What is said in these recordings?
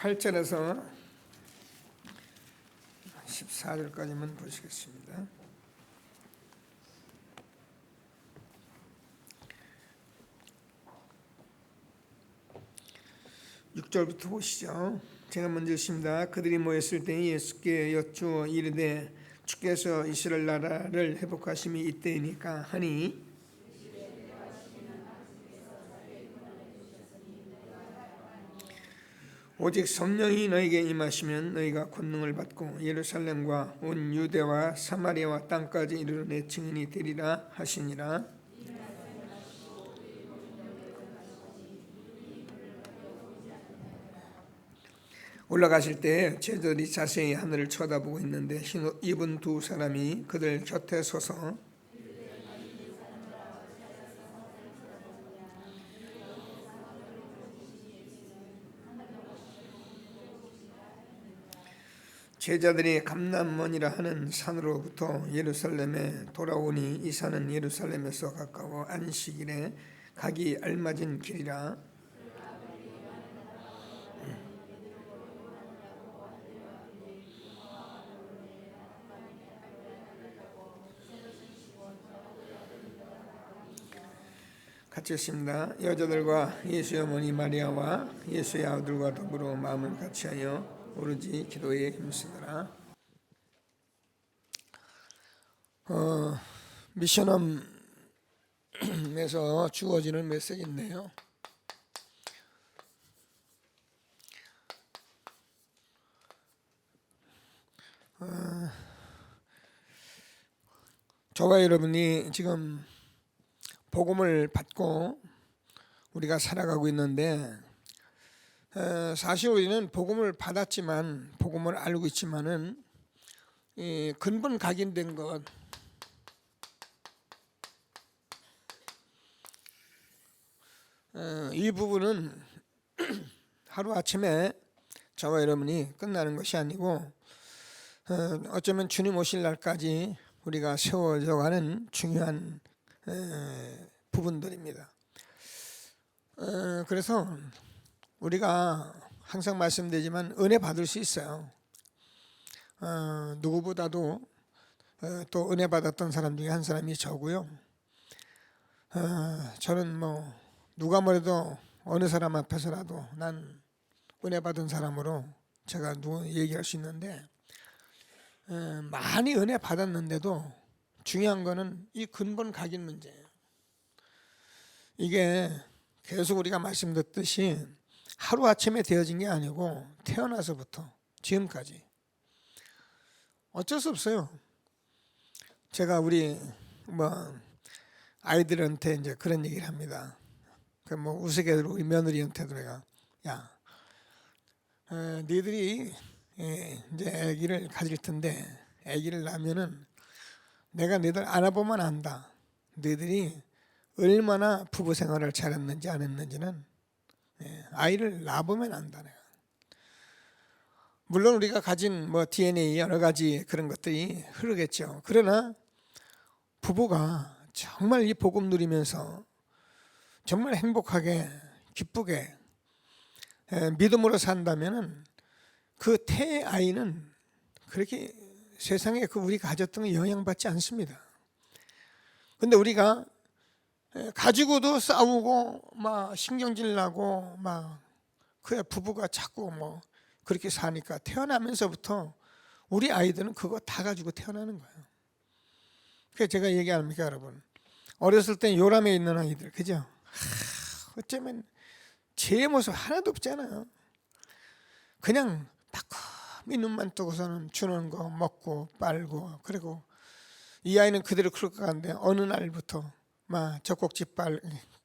8절에서 14절까지만 보시겠습니다. (6절부터) 보시죠. 제가 먼저 읽습니다. 그들이 모였을 때 예수께 여쭈어 이르되 주께서 이스라엘 나라를 회복하심이 이때이니까 하니 오직 성령이 너에게 임하시면 너희가 권능을 받고 예루살렘과 온 유대와 사마리아와 땅까지 이르러 내 증인이 되리라 하시니라. 올라가실 때 제자들이 자세히 하늘을 쳐다보고 있는데 흰옷 입은 두 사람이 그들 곁에 서서 제자들이 감람원이라 하는 산으로부터 예루살렘에 돌아오니 이 산은 예루살렘에서 가까워 안식일에 가기 알맞은 길이라. 같이 읽습니다. 여자들과 예수의 어머니 마리아와 예수의 아들과 더불어 마음을 같이하여 오로지 기도에 힘쓰더라. 미션홈에서 주어지는 메시지인데요. 저와 여러분이 지금 복음을 받고 우리가 살아가고 있는데 사실 우리는 복음을 받았지만 복음을 알고 있지만은 근본 각인된 것 이 부분은 하루아침에 저와 여러분이 끝나는 것이 아니고 어쩌면 주님 오실 날까지 우리가 세워져 가는 중요한 부분들입니다. 그래서 우리가 항상 말씀드리지만 은혜 받을 수 있어요. 누구보다도 또 은혜 받았던 사람 중에 한 사람이 저고요. 저는 뭐 누가 뭐래도 어느 사람 앞에서라도 난 은혜 받은 사람으로 제가 얘기할 수 있는데 많이 은혜 받았는데도 중요한 거는 이 근본 각인 문제예요. 이게 계속 우리가 말씀드렸듯이 하루아침에 되어진 게 아니고 태어나서부터 지금까지 어쩔 수 없어요. 제가 우리 아이들한테 이제 그런 얘기를 합니다. 그 우스갯소리로 우리 며느리한테도 내가 너희들이 이제 아기를 가질 텐데 아기를 낳으면은 내가 너희들 안아보면 안다. 너희들이 얼마나 부부 생활을 잘했는지 안 했는지는 아이를 낳아보면 안다. 내가. 물론 우리가 가진 DNA 여러 가지 그런 것들이 흐르겠죠. 그러나 부부가 정말 이 복음 누리면서 정말 행복하게 기쁘게 믿음으로 산다면은 그 태 아이는 그렇게 세상에 우리 가졌던 거 영향받지 않습니다. 근데 우리가 가지고도 싸우고 막 신경질 나고 막 그야 부부가 자꾸 그렇게 사니까 태어나면서부터 우리 아이들은 그거 다 가지고 태어나는 거예요. 그래서 제가 얘기 안 합니까, 여러분? 어렸을 때 요람에 있는 아이들, 그죠? 어쩌면 제 모습 하나도 없잖아요. 그냥 빠끔히 눈만 뜨고서는 주는 거 먹고 빨고, 그리고 이 아이는 그대로 클 것 같은데 어느 날부터 막 젖꼭지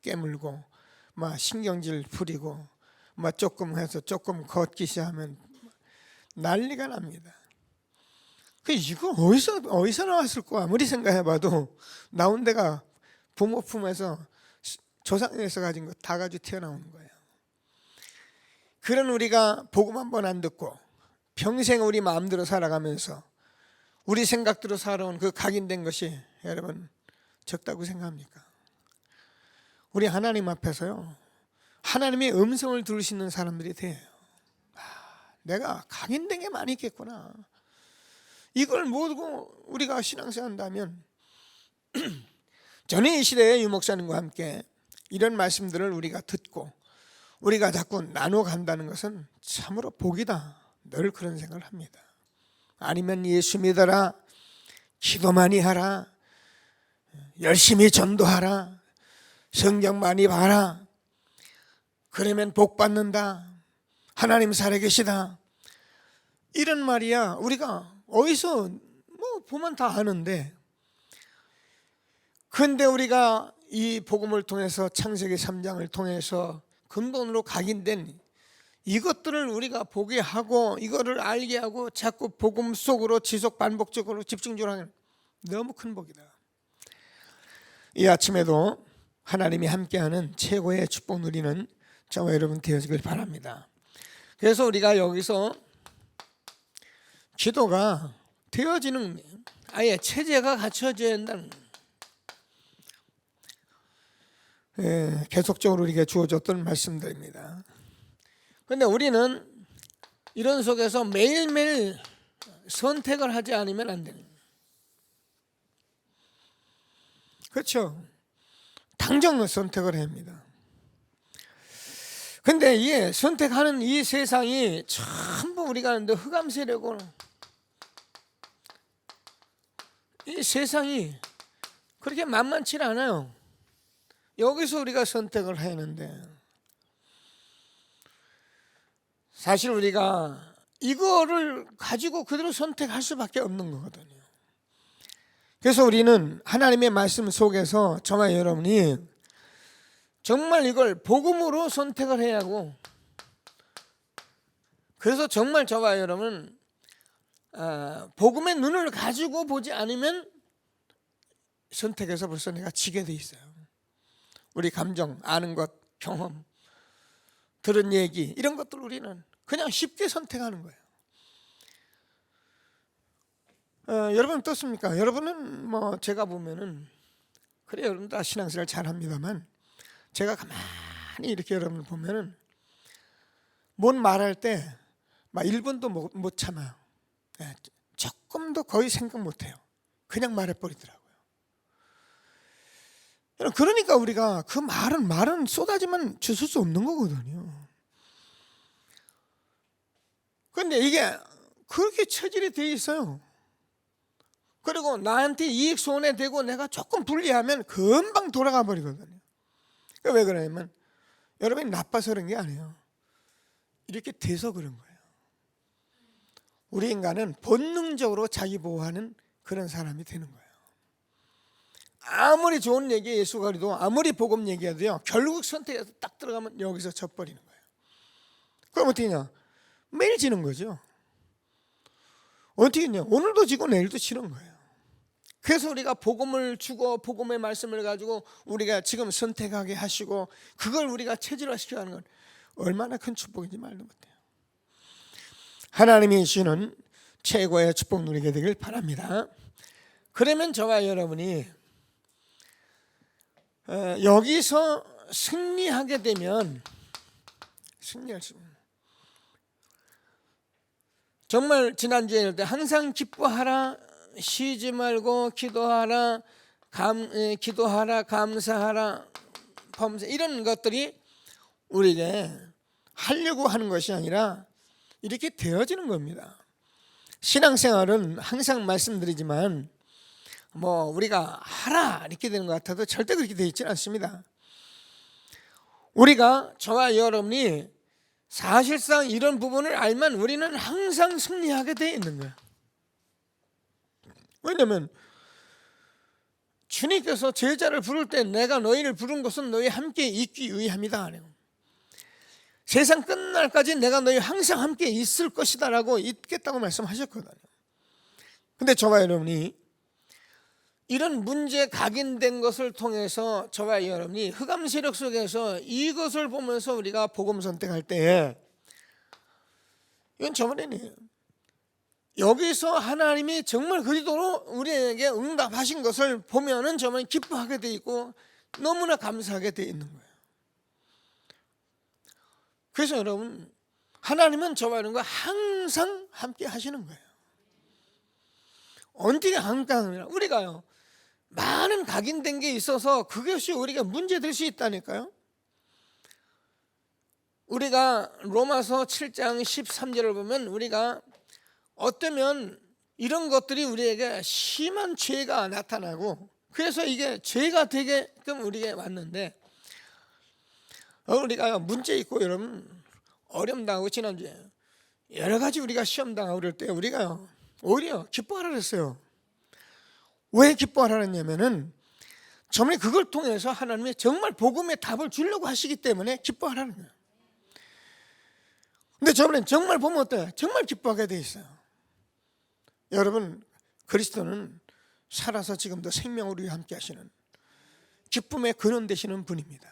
깨물고 막 신경질 부리고 막 조금 해서 조금 걷기 시작하면 난리가 납니다. 이거 어디서 나왔을까? 아무리 생각해봐도 나온 데가 부모 품에서 조상에서 가진 거 다 가지고 태어나오는 거예요. 그런 우리가 복음 한 번 안 듣고 평생 우리 마음대로 살아가면서 우리 생각대로 살아온 그 각인된 것이 여러분 적다고 생각합니까? 우리 하나님 앞에서요 하나님의 음성을 들으시는 사람들이 돼요. 내가 각인된 게 많이 있겠구나. 이걸 모두 우리가 신앙생활 한다면 저는 이 시대의 유목사님과 함께 이런 말씀들을 우리가 듣고 우리가 자꾸 나눠 간다는 것은 참으로 복이다. 늘 그런 생각을 합니다. 아니면 예수 믿어라, 기도 많이 하라, 열심히 전도하라, 성경 많이 봐라, 그러면 복 받는다, 하나님 살아계시다, 이런 말이야 우리가 어디서 보면 다 아는데, 그런데 우리가 이 복음을 통해서 창세기 3장을 통해서 근본으로 각인된 이것들을 우리가 보게 하고 이거를 알게 하고 자꾸 복음 속으로 지속 반복적으로 집중적으로 하는, 너무 큰 복이다. 이 아침에도 하나님이 함께하는 최고의 축복 누리는 저와 여러분 되어지길 바랍니다. 그래서 우리가 여기서 기도가 되어지는, 아예 체제가 갖춰져야 한다는, 계속적으로 우리에게 주어졌던 말씀들입니다. 그런데 우리는 이런 속에서 매일매일 선택을 하지 않으면 안 되는, 그렇죠? 당장 선택을 해야 합니다. 그런데 이 선택하는 이 세상이 전부 우리가 흑암 세력으로, 이 세상이 그렇게 만만치 않아요. 여기서 우리가 선택을 해야 하는데, 사실 우리가 이거를 가지고 그대로 선택할 수밖에 없는 거거든요. 그래서 우리는 하나님의 말씀 속에서 저와 여러분이 정말 이걸 복음으로 선택을 해야 하고, 그래서 정말 저와 여러분은 복음의 눈을 가지고 보지 않으면 선택해서 벌써 내가 지게 돼 있어요. 우리 감정, 아는 것, 경험, 들은 얘기, 이런 것들 우리는 그냥 쉽게 선택하는 거예요. 여러분 어떻습니까? 여러분은 제가 보면은, 그래 여러분 다 신앙생활 잘합니다만, 제가 가만히 이렇게 여러분을 보면은 뭔 말할 때 막 1분도 못 참아요. 조금도 거의 생각 못 해요. 그냥 말해버리더라고요. 그러니까 우리가 그 말은 쏟아지면 주술 수 없는 거거든요. 그런데 이게 그렇게 체질이 돼 있어요. 그리고 나한테 이익 손해되고 내가 조금 불리하면 금방 돌아가 버리거든요. 왜 그러냐면 여러분이 나빠서 그런 게 아니에요. 이렇게 돼서 그런 거예요. 우리 인간은 본능적으로 자기 보호하는 그런 사람이 되는 거예요. 아무리 좋은 얘기 예수가 그래도, 아무리 복음 얘기해도요, 결국 선택해서 딱 들어가면 여기서 져버리는 거예요. 그럼 어떻게 하냐? 매일 지는 거죠. 어떻게 했냐? 오늘도 지고 내일도 지는 거예요. 그래서 우리가 복음을 주고 복음의 말씀을 가지고 우리가 지금 선택하게 하시고 그걸 우리가 체질화시켜 하는 건 얼마나 큰 축복인지 말도 못해요. 하나님이 주시는 최고의 축복 누리게 되길 바랍니다. 그러면 저와 여러분이 여기서 승리하게 되면, 승리할 수 있는, 정말 지난주에 항상 기뻐하라, 쉬지 말고 기도하라, 기도하라, 감사하라, 범사, 이런 것들이 우리에게 하려고 하는 것이 아니라 이렇게 되어지는 겁니다. 신앙생활은 항상 말씀드리지만 우리가 하라 이렇게 되는 것 같아도 절대 그렇게 되어 있지는 않습니다. 우리가, 저와 여러분이 사실상 이런 부분을 알면 우리는 항상 승리하게 되어 있는 거예요. 왜냐하면 주님께서 제자를 부를 때 내가 너희를 부른 것은 너희 함께 있기 위함이다. 세상 끝날까지 내가 너희 항상 함께 있을 것이다 라고 있겠다고 말씀하셨거든요. 근데 저와 여러분이 이런 문제 각인된 것을 통해서 저와 여러분이 흑암 세력 속에서 이것을 보면서 우리가 복음 선택할 때, 이건 저번에는 여기서 하나님이 정말 그리도록 우리에게 응답하신 것을 보면은 정말 기뻐하게 돼 있고 너무나 감사하게 돼 있는 거예요. 그래서 여러분, 하나님은 저와 여러분과 항상 함께 하시는 거예요. 어떻게 항상 우리가요 많은 각인된 게 있어서 그것이 우리가 문제될 수 있다니까요. 우리가 로마서 7장 13절을 보면 우리가 어쩌면 이런 것들이 우리에게 심한 죄가 나타나고 그래서 이게 죄가 되게끔 우리에게 왔는데 우리가 문제 있고 여러분 어려움 당하고 지난주에 여러 가지 우리가 시험 당하고 그럴 때 우리가 오히려 기뻐하라 그랬어요. 왜 기뻐하라 그랬냐면은 정말 그걸 통해서 하나님이 정말 복음의 답을 주려고 하시기 때문에 기뻐하라는 거예요. 근데 저번에 정말 보면 어때요? 정말 기뻐하게 돼 있어요. 여러분 그리스도는 살아서 지금도 생명으로 함께 하시는 기쁨의 근원 되시는 분입니다.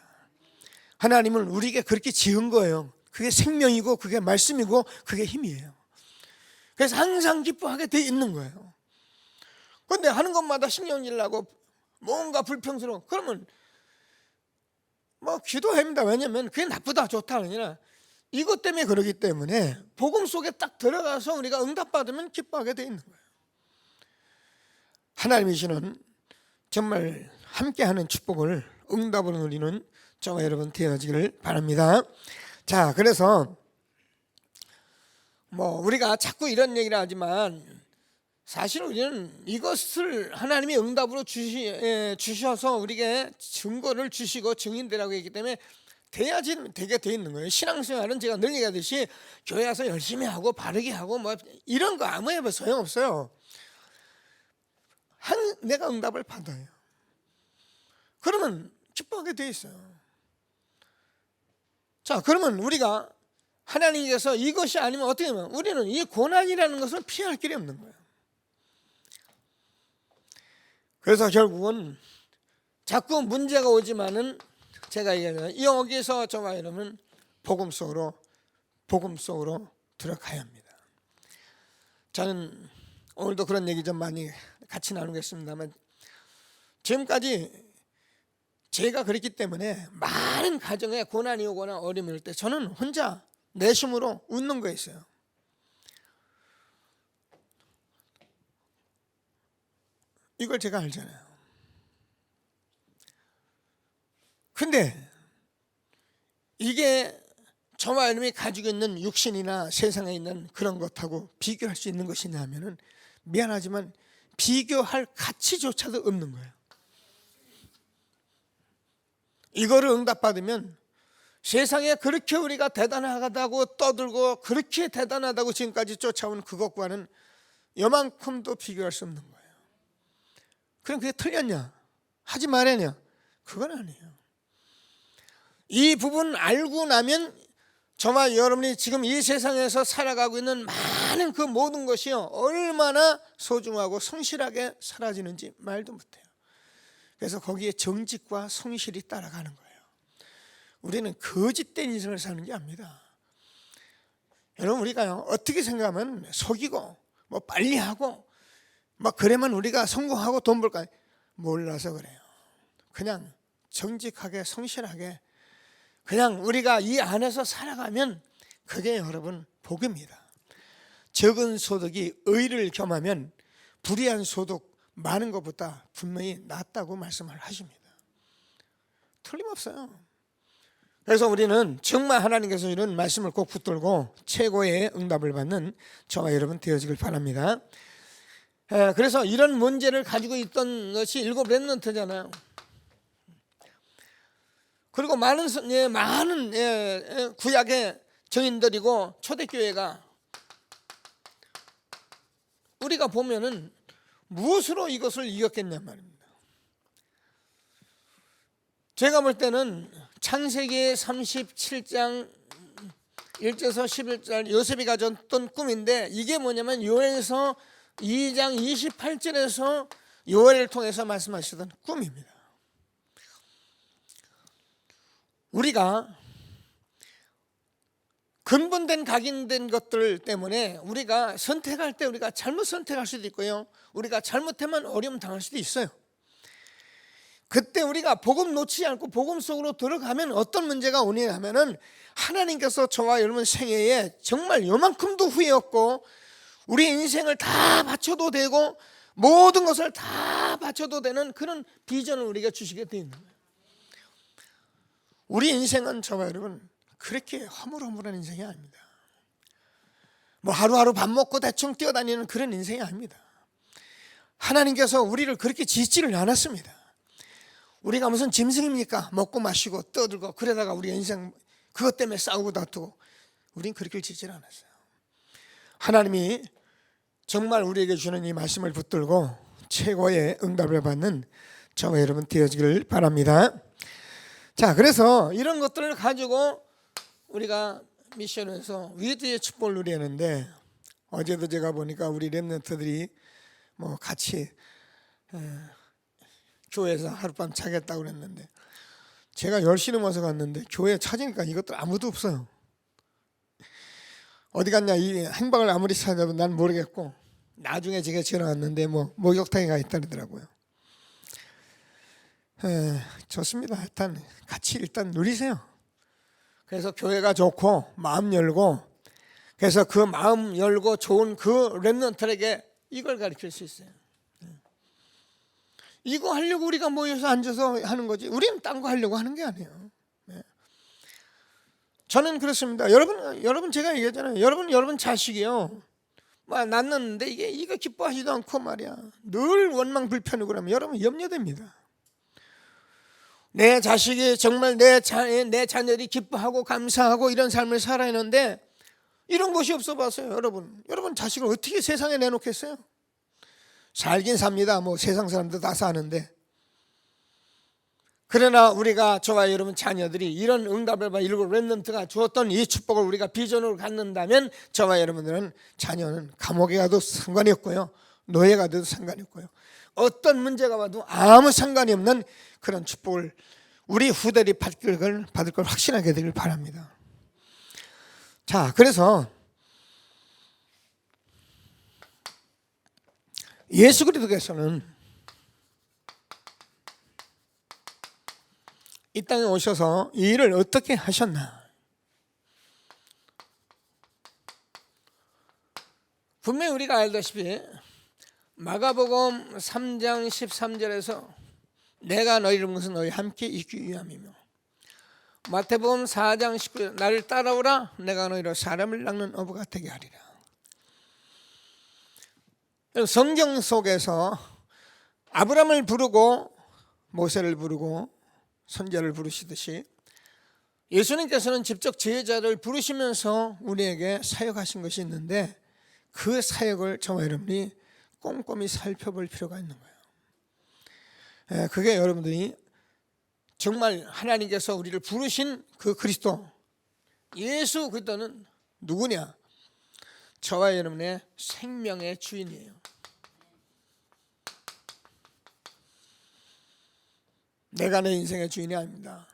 하나님은 우리에게 그렇게 지은 거예요. 그게 생명이고 그게 말씀이고 그게 힘이에요. 그래서 항상 기뻐하게 돼 있는 거예요. 그런데 하는 것마다 신경질 나고 뭔가 불평스러워 그러면 뭐 기도합니다. 왜냐하면 그게 나쁘다 좋다 아니라 이것 때문에 그러기 때문에 복음 속에 딱 들어가서 우리가 응답받으면 기뻐하게 돼 있는 거예요. 하나님이시는 정말 함께하는 축복을 응답으로 누리는 저와 여러분 되어지기를 바랍니다. 자, 그래서 뭐 우리가 자꾸 이런 얘기를 하지만 사실 우리는 이것을 하나님이 응답으로 주셔서 우리에게 증거를 주시고 증인되라고 했기 때문에 돼야지 되게 돼 있는 거예요. 신앙생활은 제가 늘 얘기하듯이 교회 와서 열심히 하고 바르게 하고 뭐 이런 거 아무 해봐 소용없어요. 내가 응답을 받아요. 그러면 기뻐하게 돼 있어요. 자, 그러면 우리가 하나님께서 이것이 아니면 어떻게 하면 우리는 이 고난이라는 것을 피할 길이 없는 거예요. 그래서 결국은 자꾸 문제가 오지만은 제가 얘기하면 여기서 저와 여러분 복음 속으로 들어가야 합니다. 저는 오늘도 그런 얘기 좀 많이 같이 나누겠습니다만 지금까지 제가 그랬기 때문에 많은 가정에 고난이 오거나 어려움이 올 때 저는 혼자 내심으로 웃는 거였어요. 이걸 제가 알잖아요. 근데 이게 저와 여러분이 가지고 있는 육신이나 세상에 있는 그런 것하고 비교할 수 있는 것이냐 하면은 미안하지만 비교할 가치조차도 없는 거예요. 이거를 응답받으면 세상에 그렇게 우리가 대단하다고 떠들고 그렇게 대단하다고 지금까지 쫓아온 그것과는 요만큼도 비교할 수 없는 거예요. 그럼 그게 틀렸냐? 하지 말았냐? 그건 아니에요. 이 부분 알고 나면 저와 여러분이 지금 이 세상에서 살아가고 있는 많은 그 모든 것이요 얼마나 소중하고 성실하게 사라지는지 말도 못해요. 그래서 거기에 정직과 성실이 따라가는 거예요. 우리는 거짓된 인생을 사는 게 아닙니다. 여러분 우리가요 어떻게 생각하면 속이고 뭐 빨리 하고 막 그러면 우리가 성공하고 돈 벌까 몰라서 그래요. 그냥 정직하게 성실하게 그냥 우리가 이 안에서 살아가면 그게 여러분 복입니다. 적은 소득이 의를 겸하면 불의한 소득 많은 것보다 분명히 낫다고 말씀을 하십니다. 틀림없어요. 그래서 우리는 정말 하나님께서 이런 말씀을 꼭 붙들고 최고의 응답을 받는 저와 여러분 되어지길 바랍니다. 그래서 이런 문제를 가지고 있던 것이 7 렘넌트잖아요. 그리고 많은 구약의 정인들이고 초대교회가 우리가 보면은 무엇으로 이것을 이겼겠냐 말입니다. 제가 볼 때는 창세기 37장 1절에서 11절 요셉이 가졌던 꿈인데 이게 뭐냐면 요엘서 2장 28절에서 요엘을 통해서 말씀하시던 꿈입니다. 우리가 근본된 각인된 것들 때문에 우리가 선택할 때 우리가 잘못 선택할 수도 있고요 우리가 잘못하면 어려움 당할 수도 있어요. 그때 우리가 복음 놓치지 않고 복음 속으로 들어가면 어떤 문제가 오냐 하면은 하나님께서 저와 여러분 생애에 정말 요만큼도 후회 없고 우리 인생을 다 바쳐도 되고 모든 것을 다 바쳐도 되는 그런 비전을 우리가 주시게 되어 있는 거예요. 우리 인생은 저와 여러분 그렇게 허물허물한 인생이 아닙니다. 뭐 하루하루 밥 먹고 대충 뛰어다니는 그런 인생이 아닙니다. 하나님께서 우리를 그렇게 짓지를 않았습니다. 우리가 무슨 짐승입니까? 먹고 마시고 떠들고 그러다가 우리 인생 그것 때문에 싸우고 다투고. 우린 그렇게 짓지를 않았어요. 하나님이 정말 우리에게 주는 이 말씀을 붙들고 최고의 응답을 받는 저와 여러분 되어지기를 바랍니다. 자, 그래서 이런 것들을 가지고 우리가 미션에서 위드의 축복을 누리는데, 어제도 제가 보니까 우리 렘넌트들이 뭐 같이 교회에서 하룻밤 자겠다고 그랬는데, 제가 10시 넘어서 갔는데 교회 찾으니까 이것들 아무도 없어요. 어디 갔냐, 이 행방을 아무리 찾아도 난 모르겠고, 나중에 제가 전화 왔는데 뭐 목욕탕에 가 있다 그러더라고요. 좋습니다. 같이 일단 누리세요. 그래서 교회가 좋고 마음 열고, 그래서 그 마음 열고 좋은 그 렘넌트에게 이걸 가르칠 수 있어요. 이거 하려고 우리가 모여서 앉아서 하는 거지, 우리는 딴 거 하려고 하는 게 아니에요. 저는 그렇습니다. 여러분 제가 얘기했잖아요. 여러분 자식이요, 뭐 낳는데 이거 기뻐하지도 않고 말이야, 늘 원망 불편이고 그러면 여러분 염려됩니다. 내 자식이 정말 내 자녀들이 기뻐하고 감사하고 이런 삶을 살아야 하는데 이런 것이 없어 봤어요. 여러분 자식을 어떻게 세상에 내놓겠어요? 살긴 삽니다. 뭐 세상 사람들 다 사는데. 그러나 우리가, 저와 여러분 자녀들이 이런 응답을 받아 일곱 렘넌트가 주었던 이 축복을 우리가 비전으로 갖는다면 저와 여러분들은, 자녀는 감옥에 가도 상관이 없고요, 노예 가도 상관이 없고요, 어떤 문제가 와도 아무 상관이 없는 그런 축복을 우리 후대들이 받을 걸 확신하게 되길 바랍니다. 자, 그래서 예수 그리스도께서는 이 땅에 오셔서 이 일을 어떻게 하셨나? 분명히 우리가 알다시피 마가복음 3장 13절에서 내가 너희를 무슨 너희 함께 있기 위함이며, 마태복음 4장 19절 나를 따라오라 내가 너희를 사람을 낚는 어부가 되게 하리라. 성경 속에서 아브라함을 부르고 모세를 부르고 선지자를 부르시듯이 예수님께서는 직접 제자를 부르시면서 우리에게 사역하신 것이 있는데, 그 사역을 저와 여러분이 꼼꼼히 살펴볼 필요가 있는 거예요. 그게 여러분들이 정말 하나님께서 우리를 부르신 그 그리스도, 예수 그리스도는 누구냐? 저와 여러분의 생명의 주인이에요. 내가 내 인생의 주인이 아닙니다.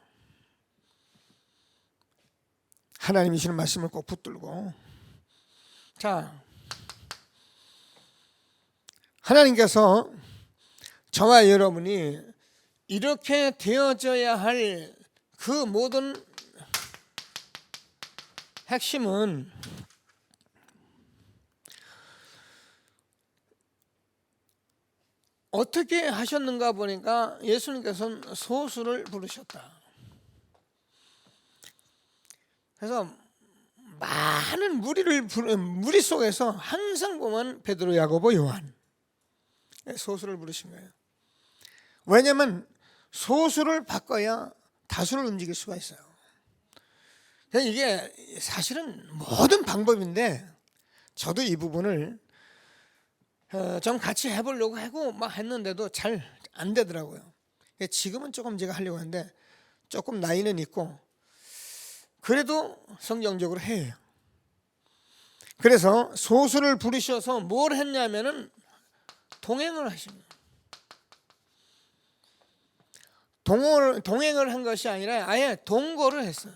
하나님이 주는 말씀을 꼭 붙들고, 자, 하나님께서 저와 여러분이 이렇게 되어져야 할 그 모든 핵심은 어떻게 하셨는가 보니까 예수님께서는 소수를 부르셨다. 그래서 많은 무리 속에서 항상 보면 베드로, 야고보, 요한, 소수를 부르신 거예요. 왜냐하면 소수를 바꿔야 다수를 움직일 수가 있어요. 이게 사실은 모든 방법인데, 저도 이 부분을 좀 같이 해보려고 하고 막 했는데도 잘 안 되더라고요. 지금은 조금 제가 하려고 하는데 조금 나이는 있고 그래도 성경적으로 해요. 그래서 소수를 부르셔서 뭘 했냐면은 동행을 하십니다. 동행을 한 것이 아니라 아예 동거를 했어요.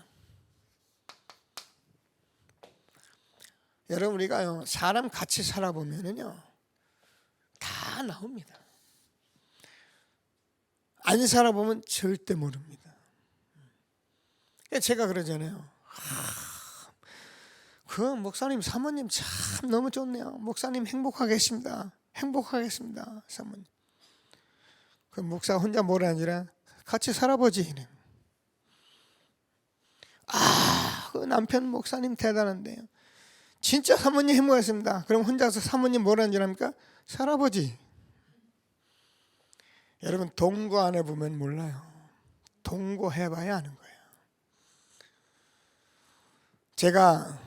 여러분, 우리가요, 사람 같이 살아보면은요 다 나옵니다. 안 살아보면 절대 모릅니다. 제가 그러잖아요. 그 목사님 사모님 참 너무 좋네요. 목사님 행복하겠습니다. 행복하겠습니다. 사모님. 그 목사 혼자 뭐라 아니라 같이 살아보지. 그 남편 목사님 대단한데요. 진짜 사모님 행복했습니다. 그럼 혼자서 사모님 뭐라 하는 줄 압니까? 살아보지. 여러분 동거 안 해보면 몰라요. 동거해봐야 아는 거예요. 제가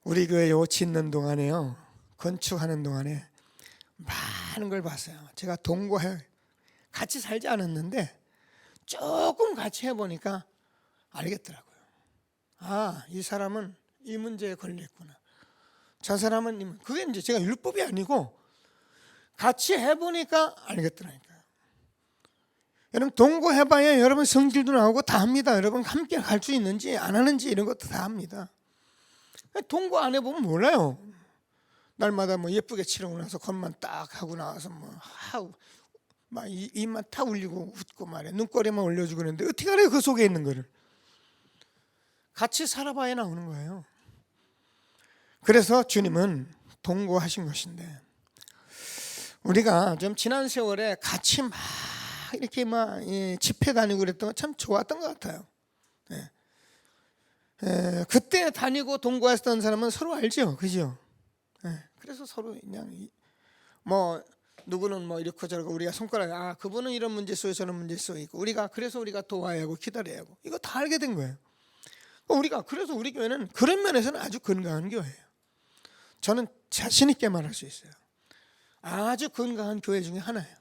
우리 교회 요 짓는 동안에요, 건축하는 동안에 많은 걸 봤어요. 제가 같이 살지 않았는데 조금 같이 해보니까 알겠더라고요. 이 사람은 이 문제에 걸렸구나. 저 사람은 그게 이제 제가 율법이 아니고 같이 해보니까 알겠더라니까요. 여러분 동거해봐야 여러분 성질도 나오고 다 합니다. 여러분 함께 갈 수 있는지 안 하는지 이런 것도 다 합니다. 동거 안 해보면 몰라요. 날마다 뭐 예쁘게 치르고 나서 겉만 딱 하고 나와서 막 입만 탁 울리고 웃고 말해, 눈꼬리만 올려주고 그러는데 어떻게 알아요 그 속에 있는 거를. 같이 살아봐야 나오는 거예요. 그래서 주님은 동거하신 것인데, 우리가 좀 지난 세월에 같이 막 이렇게 집회 다니고 그랬던 건 참 좋았던 것 같아요. 그때 다니고 동거했던 사람은 서로 알죠, 그죠? 그래서 서로 그냥 누구는 이렇고 저렇고 우리가 손가락 그분은 이런 문제 속에 저런 문제 속에 있고 그래서 우리가 도와야 하고 기다려야 하고 이거 다 알게 된 거예요. 그래서 우리 교회는 그런 면에서는 아주 건강한 교회예요. 저는 자신 있게 말할 수 있어요. 아주 건강한 교회 중에 하나예요.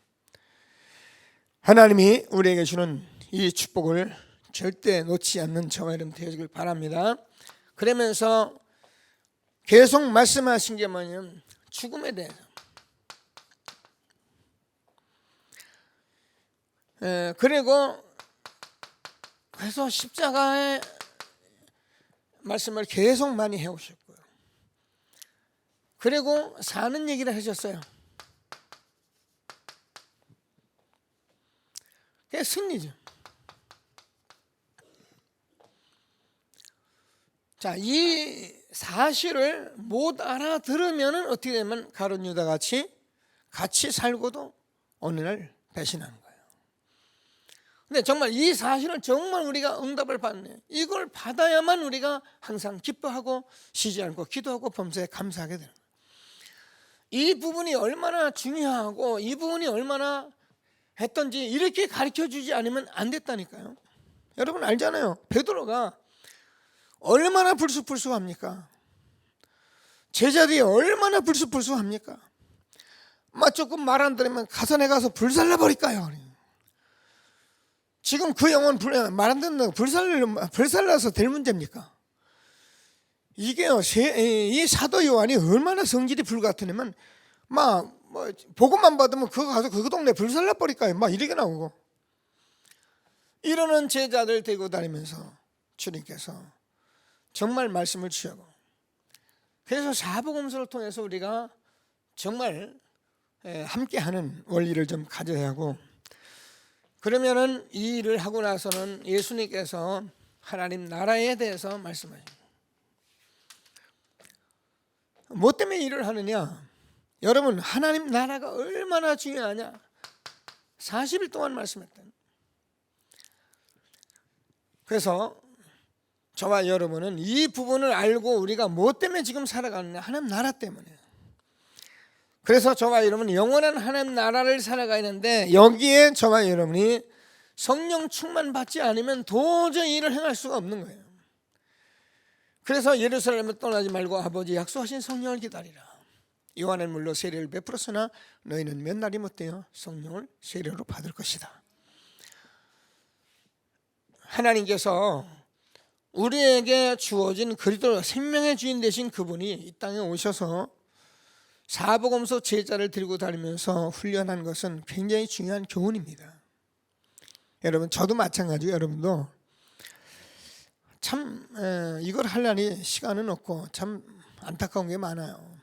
하나님이 우리에게 주는 이 축복을 절대 놓지 않는 저와 여러분 되시길 바랍니다. 그러면서 계속 말씀하신 게 뭐냐면 죽음에 대해서. 그래서 십자가의 말씀을 계속 많이 해오셨고요. 그리고 사는 얘기를 하셨어요. 그게 승리죠. 자, 이 사실을 못 알아들으면 어떻게 되면 가룟 유다 같이 살고도 어느 날 배신하는 거예요. 근데 정말 이 사실을 정말 우리가 응답을 받네, 이걸 받아야만 우리가 항상 기뻐하고 쉬지 않고 기도하고 범사에 감사하게 되는 거예요. 이 부분이 얼마나 중요하고 이 부분이 얼마나 했던지 이렇게 가르쳐주지 않으면 안 됐다니까요. 여러분 알잖아요. 베드로가 얼마나 불쑥불쑥합니까? 제자들이 얼마나 불쑥불쑥합니까? 조금 말 안 들으면 가산에 가서 불살라 버릴까요? 지금 그 영혼 말 안 듣는 불살라서 될 문제입니까? 이게요, 이 사도 요한이 얼마나 성질이 불같으냐면 보고만 받으면 그거 가서 그 동네 불살라 버릴까요? 이렇게 나오고. 이러는 제자들 데리고 다니면서 주님께서 정말 말씀을 주시고, 그래서 사복음서를 통해서 우리가 정말 함께하는 원리를 좀 가져야 하고, 그러면은 이 일을 하고 나서는 예수님께서 하나님 나라에 대해서 말씀하십니다. 뭐 때문에 일을 하느냐? 여러분 하나님 나라가 얼마나 중요하냐? 40일 동안 말씀했다. 그래서 저와 여러분은 이 부분을 알고 우리가 뭐 때문에 지금 살아가느냐? 하나님 나라 때문에. 그래서 저와 여러분은 영원한 하나님 나라를 살아가야 하는데, 여기에 저와 여러분이 성령 충만 받지 않으면 도저히 일을 행할 수가 없는 거예요. 그래서 예루살렘을 떠나지 말고 아버지 약속하신 성령을 기다리라. 요한은 물로 세례를 베풀었으나 너희는 몇 날이 못되어 성령을 세례로 받을 것이다. 하나님께서 우리에게 주어진 그리스도 생명의 주인 되신 그분이 이 땅에 오셔서 사복음서 제자를 들고 다니면서 훈련한 것은 굉장히 중요한 교훈입니다. 여러분 저도 마찬가지고, 여러분도 참 이걸 하려니 시간은 없고 참 안타까운 게 많아요.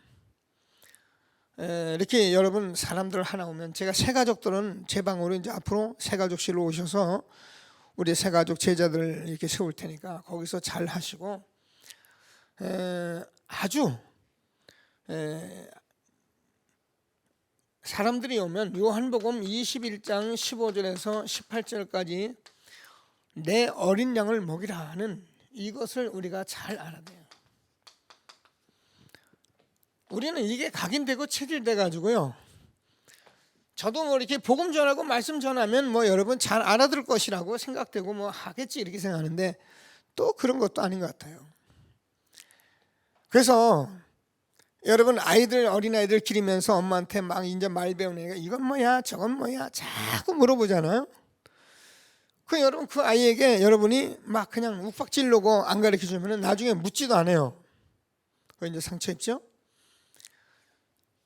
이렇게 여러분 사람들 하나 오면 제가 새 가족들은 제 방으로 이제 앞으로 새 가족실로 오셔서 우리 새 가족 제자들 이렇게 세울 테니까 거기서 잘 하시고 아주 사람들이 오면 요한복음 21장 15절에서 18절까지 내 어린 양을 먹이라 하는 이것을 우리가 잘 알아야 돼요. 우리는 이게 각인되고 체질돼 가지고요. 저도 뭐 이렇게 복음 전하고 말씀 전하면 뭐 여러분 잘 알아들을 것이라고 생각되고 뭐 하겠지 이렇게 생각하는데 또 그런 것도 아닌 것 같아요. 그래서 여러분 어린아이들 기리면서 엄마한테 막 이제 말 배우니까 이건 뭐야 저건 뭐야 자꾸 물어보잖아요. 여러분 그 아이에게 여러분이 막 그냥 욱박질르고 안 가르쳐 주면 나중에 묻지도 않아요. 그 이제 상처 입죠.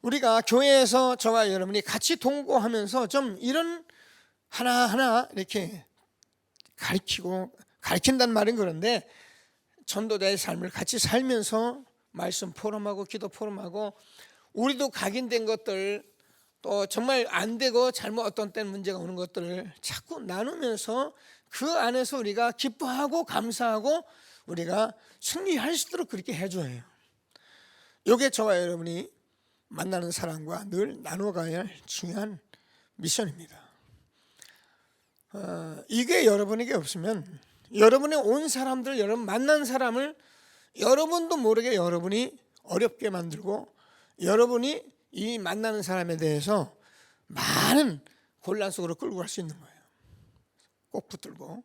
우리가 교회에서 저와 여러분이 같이 동거하면서 좀 이런 하나하나 이렇게 가르친다는 말은 그런데 전도자의 삶을 같이 살면서 말씀 포럼하고 기도 포럼하고 우리도 각인된 것들 또 정말 안 되고 잘못 어떤 때는 문제가 오는 것들을 자꾸 나누면서 그 안에서 우리가 기뻐하고 감사하고 우리가 승리할 수 있도록 그렇게 해줘야 해요. 이게 저와 여러분이 만나는 사람과 늘 나눠가야 할 중요한 미션입니다. 이게 여러분에게 없으면 여러분의 온 사람들 여러분 만난 사람을 여러분도 모르게 여러분이 어렵게 만들고 여러분이 이 만나는 사람에 대해서 많은 곤란 속으로 끌고 갈 수 있는 거예요. 꼭 붙들고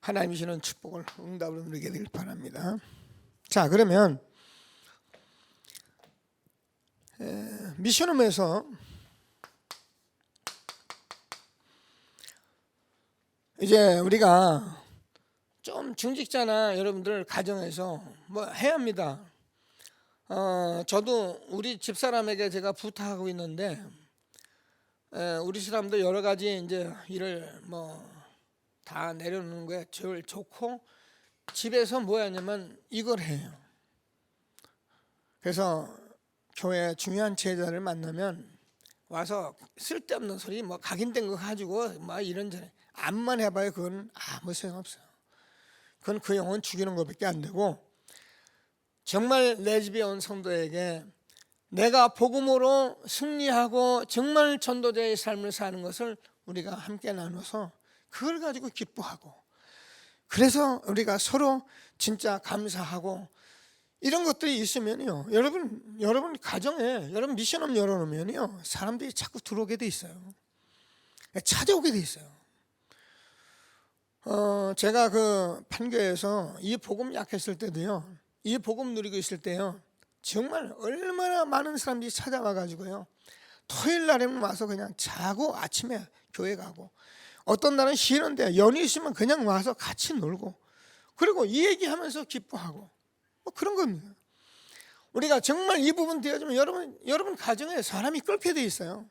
하나님이 주시는 축복을 응답을 누리게 되길 바랍니다. 자, 그러면 미션홈에서 이제 우리가 좀 중직자나 여러분들 가정에서 뭐 해야 합니다. 저도 우리 집사람에게 제가 부탁하고 있는데 우리 사람도 여러 가지 이제 일을 뭐 다 내려놓는 거에 제일 좋고 집에서 뭐 하냐면 이걸 해요. 그래서 교회 중요한 제자를 만나면 와서 쓸데없는 소리 뭐 각인된 거 가지고 뭐 이런저런 암만 해봐요. 그건 아무 소용없어요. 그건 그 영혼 죽이는 것밖에 안 되고 정말 내 집에 온 성도에게 내가 복음으로 승리하고 정말 전도자의 삶을 사는 것을 우리가 함께 나눠서 그걸 가지고 기뻐하고 그래서 우리가 서로 진짜 감사하고 이런 것들이 있으면요 여러분 가정에 여러분 미션홈 열어놓으면요 사람들이 자꾸 들어오게 돼 있어요. 찾아오게 돼 있어요. 제가 그 판교에서 이 복음 약했을 때도요 이 복음 누리고 있을 때요 정말 얼마나 많은 사람들이 찾아와 가지고요 토요일 날에는 와서 그냥 자고 아침에 교회 가고 어떤 날은 쉬는데 연휴 있으면 그냥 와서 같이 놀고 그리고 이 얘기하면서 기뻐하고 뭐 그런 겁니다. 우리가 정말 이 부분 되어지면 여러분 가정에 사람이 끓게 돼 있어요.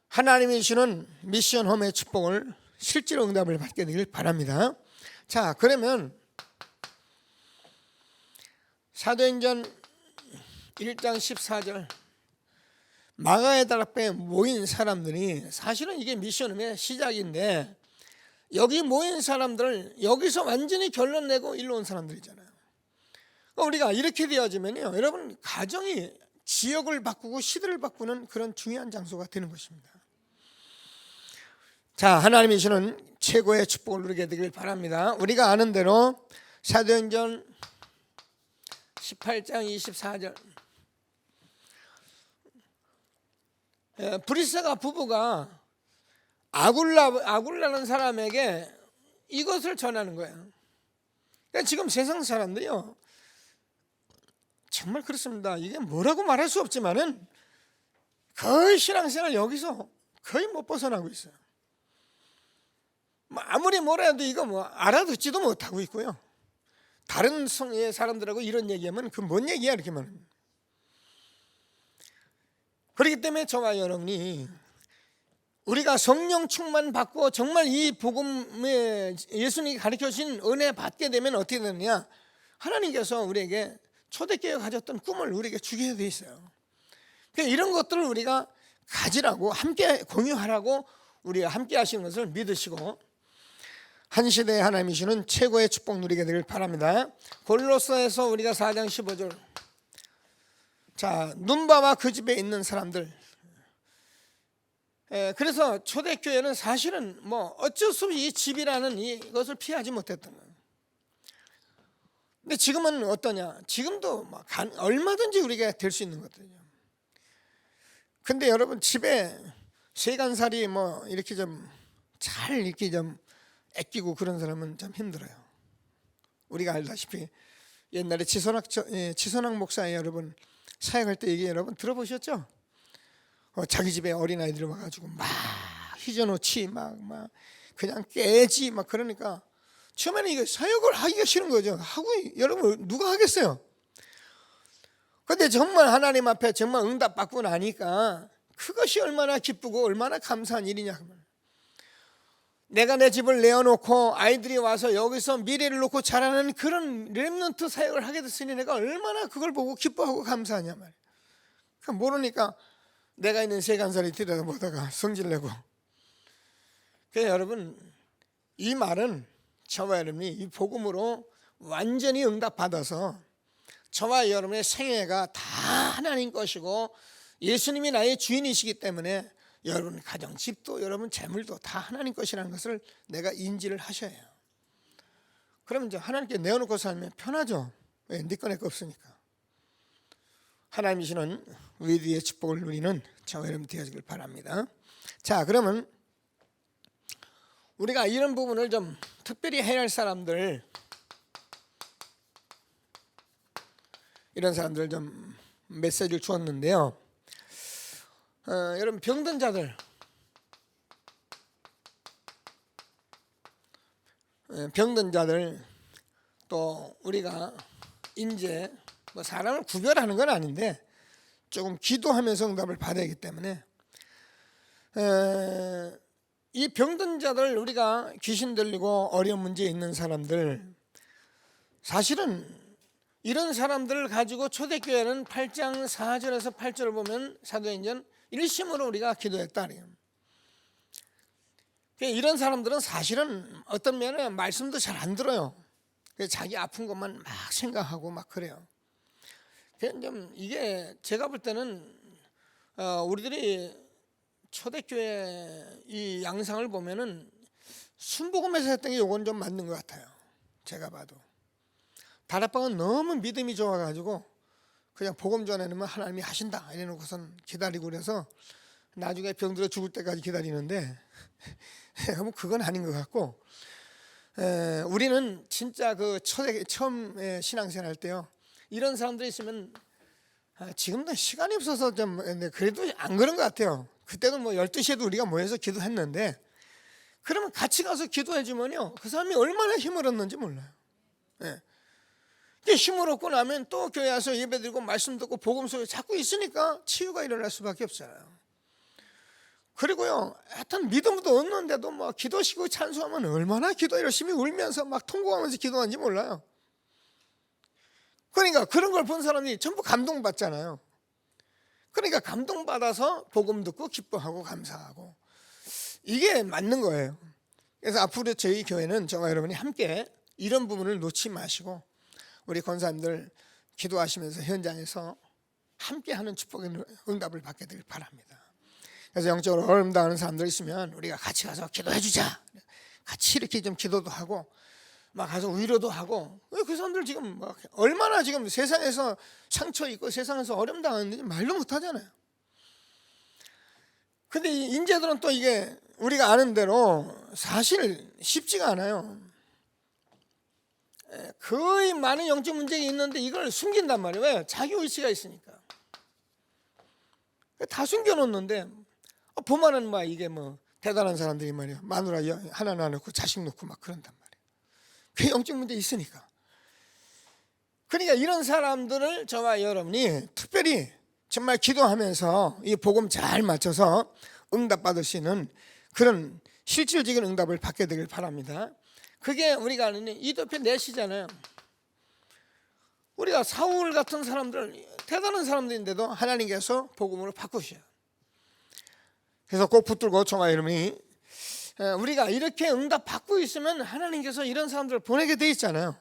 하나님이 주시는 미션홈의 축복을 실제로 응답을 받게 되길 바랍니다. 자, 그러면 사도행전 1장 14절 마가의 다락방에 모인 사람들이 사실은 이게 미션홈의 시작인데 여기 모인 사람들을 여기서 완전히 결론 내고 일로 온 사람들이잖아요. 그러니까 우리가 이렇게 되어지면요 여러분 가정이 지역을 바꾸고 시대를 바꾸는 그런 중요한 장소가 되는 것입니다. 자, 하나님이 주는 최고의 축복을 누리게 되길 바랍니다. 우리가 아는 대로 사도행전 18장 24절 브리스가 부부가 아굴라는 사람에게 이것을 전하는 거예요. 그러니까 지금 세상 사람들이요 정말 그렇습니다. 이게 뭐라고 말할 수 없지만은 거의 신앙생활 여기서 거의 못 벗어나고 있어요. 아무리 뭐라 해도 이거 뭐 알아듣지도 못하고 있고요. 다른 성의 사람들하고 이런 얘기하면 그 뭔 얘기야 이렇게 말합니다. 그렇기 때문에 저와 여러분이 우리가 성령 충만 받고 정말 이 복음에 예수님이 가르쳐 주신 은혜 받게 되면 어떻게 되느냐 하나님께서 우리에게 초대교회가 가졌던 꿈을 우리에게 주게 돼 있어요. 이런 것들을 우리가 가지라고, 함께 공유하라고 우리가 함께 하시는 것을 믿으시고 한 시대에 하나님이 주는 최고의 축복 누리게 되길 바랍니다. 골로새서 우리가 4장 15절, 자, 눈바와 그 집에 있는 사람들. 그래서 초대교회는 사실은 뭐 어쩔 수 없이 이 집이라는 이것을 피하지 못했던 거예요. 근데 지금은 어떠냐? 지금도 얼마든지 우리가 될 수 있는 것들이죠. 근데 여러분, 집에 세간살이 뭐 이렇게 좀 잘 이렇게 좀 애끼고 그런 사람은 참 힘들어요. 우리가 알다시피 옛날에 지선학 목사의 여러분 사역할 때 얘기 여러분 들어보셨죠? 자기 집에 어린아이들 와가지고 막 휘저놓지 막 그냥 깨지 막 그러니까 처음에는 이거 사역을 하기가 싫은 거죠. 하고 여러분 누가 하겠어요? 근데 정말 하나님 앞에 정말 응답받고 나니까 그것이 얼마나 기쁘고 얼마나 감사한 일이냐. 내가 내 집을 내어놓고 아이들이 와서 여기서 미래를 놓고 자라는 그런 렘넌트 사역을 하게 됐으니 내가 얼마나 그걸 보고 기뻐하고 감사하냐 말이야. 모르니까 내가 있는 세간살이 들여다보다가 성질내고. 그래서 여러분, 이 말은 저와 여러분이 이 복음으로 완전히 응답받아서 저와 여러분의 생애가 다 하나님 것이고 예수님이 나의 주인이시기 때문에 여러분 가정, 집도 여러분 재물도 다 하나님 것이라는 것을 내가 인지를 하셔야 해요. 그러면 이제 하나님께 내어놓고 살면 편하죠. 왜? 네 거 내 거 없으니까. 하나님이 주는 위대의 축복을 누리는 저와 여러분 되어지길 바랍니다. 자, 그러면 우리가 이런 부분을 좀 특별히 해야 할 사람들, 이런 사람들 좀 메시지를 주었는데요. 여러분, 병든 자들, 또 우리가 이제 뭐 사람을 구별하는 건 아닌데 조금 기도하면서 응답을 받아야 하기 때문에 이 병든 자들, 우리가 귀신 들리고 어려운 문제에 있는 사람들, 사실은 이런 사람들을 가지고 초대교회는 8장 4절에서 8절을 보면 사도행전 1심으로 우리가 기도했다. 이런 사람들은 사실은 어떤 면에 말씀도 잘 안 들어요. 자기 아픈 것만 막 생각하고 막 그래요. 이게 제가 볼 때는 우리들이 초대교회 이 양상을 보면은 순복음에서 했던 게 요건 좀 맞는 것 같아요. 제가 봐도 다락방은 너무 믿음이 좋아가지고 그냥 복음 전해놓으면 하나님이 하신다 이래놓고선 기다리고 그래서 나중에 병들어 죽을 때까지 기다리는데 뭐 그건 아닌 것 같고, 우리는 진짜 그 처음 신앙생활 할 때요, 이런 사람들이 있으면 지금도 시간이 없어서 좀 그래도 안 그런 것 같아요. 그때도 뭐 12시에도 우리가 모여서 기도했는데, 그러면 같이 가서 기도해주면요 그 사람이 얼마나 힘을 얻는지 몰라요. 힘을 얻고 나면 또 교회 와서 예배드리고 말씀 듣고 복음 속에 자꾸 있으니까 치유가 일어날 수밖에 없어요. 그리고요, 하여튼 믿음도 얻는데도 뭐 기도시고 찬송하면 얼마나 기도 열심히 울면서 막 통곡하면서 기도하는지 몰라요. 그러니까 그런 걸 본 사람이 전부 감동받잖아요. 그러니까 감동받아서 복음 듣고 기뻐하고 감사하고, 이게 맞는 거예요. 그래서 앞으로 저희 교회는 저와 여러분이 함께 이런 부분을 놓지 마시고 우리 권사님들 기도하시면서 현장에서 함께하는 축복의 응답을 받게 되길 바랍니다. 그래서 영적으로 어려움 당하는 사람들 있으면 우리가 같이 가서 기도해 주자. 같이 이렇게 좀 기도도 하고 막 가서 위로도 하고. 그 사람들 지금 막 얼마나 지금 세상에서 상처 있고 세상에서 어려움 당하는지 말도 못 하잖아요. 근데 이 인재들은 또 이게 우리가 아는 대로 사실 쉽지가 않아요. 거의 많은 영적 문제가 있는데 이걸 숨긴단 말이에요. 왜? 자기 의지가 있으니까. 다 숨겨놓는데 보면은 막 이게 뭐 대단한 사람들이 말이야, 마누라 하나 낳고 자식 놓고 막 그런단 말이에요. 그 영적 문제 있으니까. 그러니까 이런 사람들을 저와 여러분이 특별히 정말 기도하면서 이 복음 잘 맞춰서 응답받을 수 있는 그런 실질적인 응답을 받게 되길 바랍니다. 그게 우리가 아는 이더편 넷이잖아요. 우리가 사울 같은 사람들 대단한 사람들인데도 하나님께서 복음으로 바꾸셔요. 그래서 꼭 붙들고 종아 여러분이 우리가 이렇게 응답 받고 있으면 하나님께서 이런 사람들을 보내게 돼 있잖아요.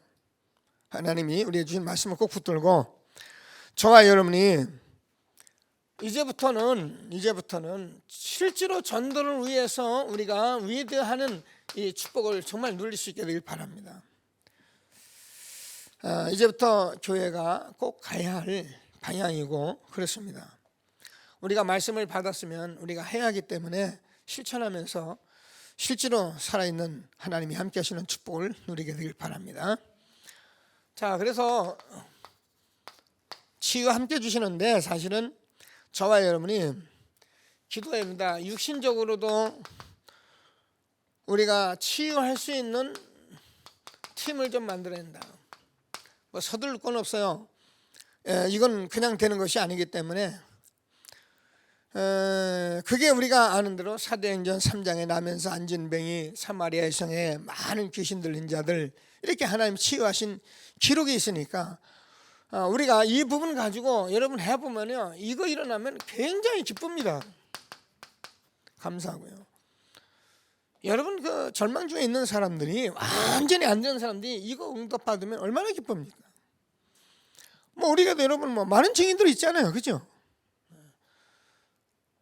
하나님이 우리에게 주신 말씀을 꼭 붙들고 저와 여러분이 이제부터는 실제로 전도를 위해서 우리가 위대하는 이 축복을 정말 누릴 수 있게 되길 바랍니다. 이제부터 교회가 꼭 가야 할 방향이고 그렇습니다. 우리가 말씀을 받았으면 우리가 해야 하기 때문에 실천하면서 실제로 살아있는 하나님이 함께 하시는 축복을 누리게 되길 바랍니다. 자, 그래서 치유 함께 주시는데 사실은 저와 여러분이 기도합니다. 육신적으로도 우리가 치유할 수 있는 팀을 좀 만들어야 된다. 뭐 서둘릴 건 없어요. 이건 그냥 되는 것이 아니기 때문에 그게 우리가 아는 대로 사도행전 3장에 나면서 안진뱅이 사마리아 여성의 많은 귀신 들린 자들 이렇게 하나님 치유하신 기록이 있으니까 우리가 이 부분 가지고 여러분 해보면요 이거 일어나면 굉장히 기쁩니다. 감사하고요. 여러분 그 절망 중에 있는 사람들이 완전히 안 되는 사람들이 이거 응답받으면 얼마나 기쁩니까? 뭐 우리가 여러분 뭐 많은 증인들이 있잖아요, 그죠?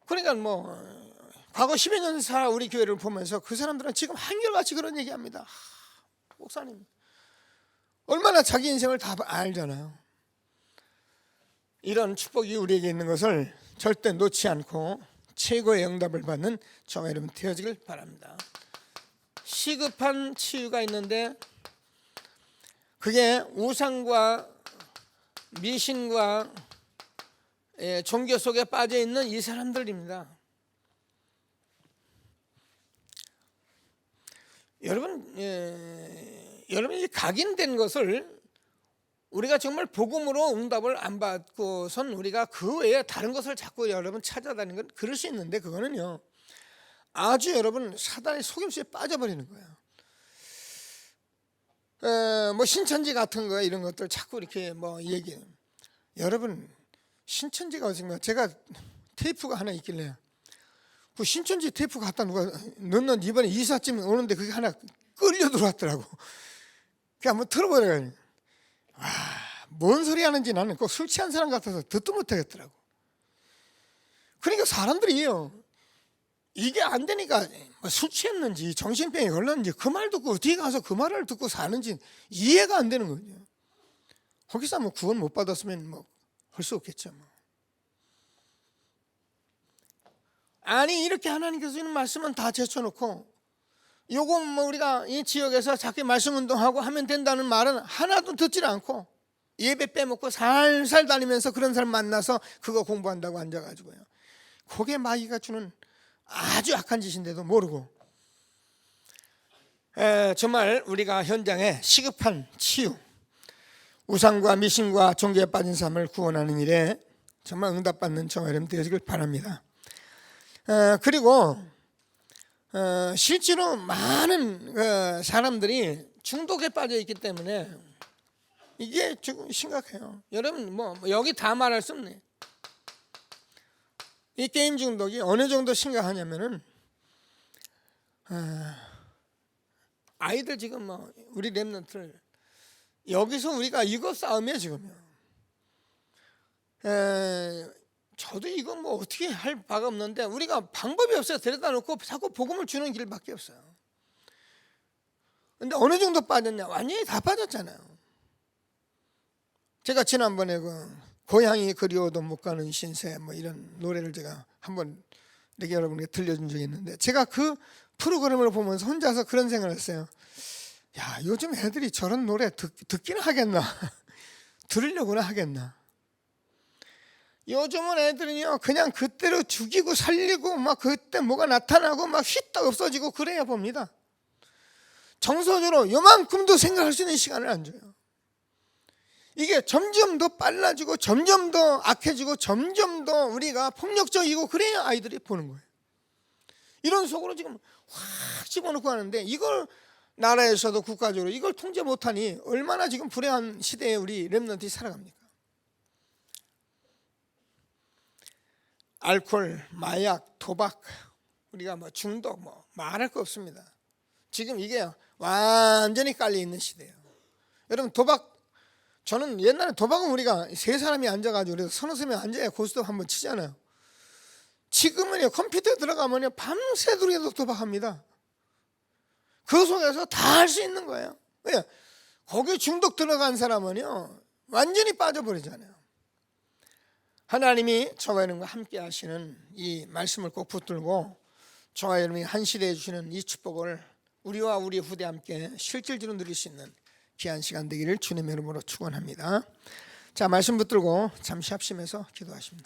그러니까 뭐 과거 10여 년 사 우리 교회를 보면서 그 사람들은 지금 한결같이 그런 얘기합니다. 목사님 얼마나 자기 인생을 다 알잖아요. 이런 축복이 우리에게 있는 것을 절대 놓지 않고 최고의 응답을 받는 저와 여러분 되어지길 바랍니다. 시급한 치유가 있는데 그게 우상과 미신과 종교 속에 빠져 있는 이 사람들입니다. 여러분이 각인된 것을 우리가 정말 복음으로 응답을 안 받고선 우리가 그 외에 다른 것을 자꾸 여러분 찾아다니는 건 그럴 수 있는데 그거는요 아주 여러분 사단의 속임수에 빠져버리는 거예요. 뭐 신천지 같은 거 이런 것들 자꾸 이렇게 뭐 얘기. 여러분 신천지가 어딘가 제가 테이프가 하나 있길래 그 신천지 테이프 갖다 누가 넣는 이번에 이삿짐 오는데 그게 하나 끌려 들어왔더라고. 그게 한번 틀어버려요. 뭔 소리 하는지 나는 꼭 술 취한 사람 같아서 듣도 못하겠더라고. 그러니까 사람들이요 이게 안 되니까 술 취했는지 정신병이 걸렸는지 그 말 듣고 어디 가서 그 말을 듣고 사는지 이해가 안 되는 거죠. 거기서 뭐 구원 못 받았으면 뭐 할 수 없겠죠. 뭐. 아니 이렇게 하나님께서 주는 말씀은 다 제쳐놓고 요거 뭐 우리가 이 지역에서 자기 말씀 운동하고 하면 된다는 말은 하나도 듣질 않고 예배 빼먹고 살살 다니면서 그런 사람 만나서 그거 공부한다고 앉아가지고요. 그게 마귀가 주는 아주 악한 짓인데도 모르고 정말 우리가 현장에 시급한 치유 우상과 미신과 종교에 빠진 삶을 구원하는 일에 정말 응답받는 저와 여러분 되시길 바랍니다. 그리고 실제로 많은 사람들이 중독에 빠져 있기 때문에 이게 지금 심각해요. 여러분 뭐 여기 다 말할 수 없네. 이 게임 중독이 어느 정도 심각하냐면은 아이들 지금 뭐 우리 랩런트를 여기서 우리가 이거 싸움이에요 지금요. 저도 이건 뭐 어떻게 할 바가 없는데 우리가 방법이 없어요. 데려다 놓고 자꾸 복음을 주는 길밖에 없어요. 근데 어느 정도 빠졌냐? 완전히 다 빠졌잖아요. 제가 지난번에 그 고향이 그리워도 못 가는 신세 뭐 이런 노래를 제가 한번 이렇게 여러분에게 들려준 적이 있는데 제가 그 프로그램을 보면서 혼자서 그런 생각을 했어요. 야 요즘 애들이 저런 노래 듣기는 하겠나 들으려고는 하겠나. 요즘은 애들은요 그냥 그때로 죽이고 살리고 막 그때 뭐가 나타나고 막 휘딱 없어지고 그래야 봅니다. 정서적으로 요만큼도 생각할 수 있는 시간을 안 줘요. 이게 점점 더 빨라지고 점점 더 악해지고 점점 더 우리가 폭력적이고 그래야 아이들이 보는 거예요. 이런 속으로 지금 확 집어넣고 하는데 이걸 나라에서도 국가적으로 이걸 통제 못하니 얼마나 지금 불행한 시대에 우리 렘넌트들이 살아갑니까? 알코올, 마약, 도박, 우리가 뭐 중독 뭐 말할 거 없습니다. 지금 이게 완전히 깔려 있는 시대예요. 여러분 도박, 저는 옛날에 도박은 우리가 세 사람이 앉아가지고 그래서 서너 명 앉아야 고스톱 한번 치잖아요. 지금은요 컴퓨터에 들어가면요 밤새도록 도박합니다. 그 속에서 다 할 수 있는 거예요. 왜? 거기에 중독 들어간 사람은요 완전히 빠져버리잖아요. 하나님이 저와 여러분과 함께 하시는 이 말씀을 꼭 붙들고 저와 여러분이 한 시대에 주시는 이 축복을 우리와 우리 후대 함께 실질적으로 누릴 수 있는 귀한 시간 되기를 주님의 이름으로 축원합니다. 자, 말씀 붙들고 잠시 합심해서 기도하십니다.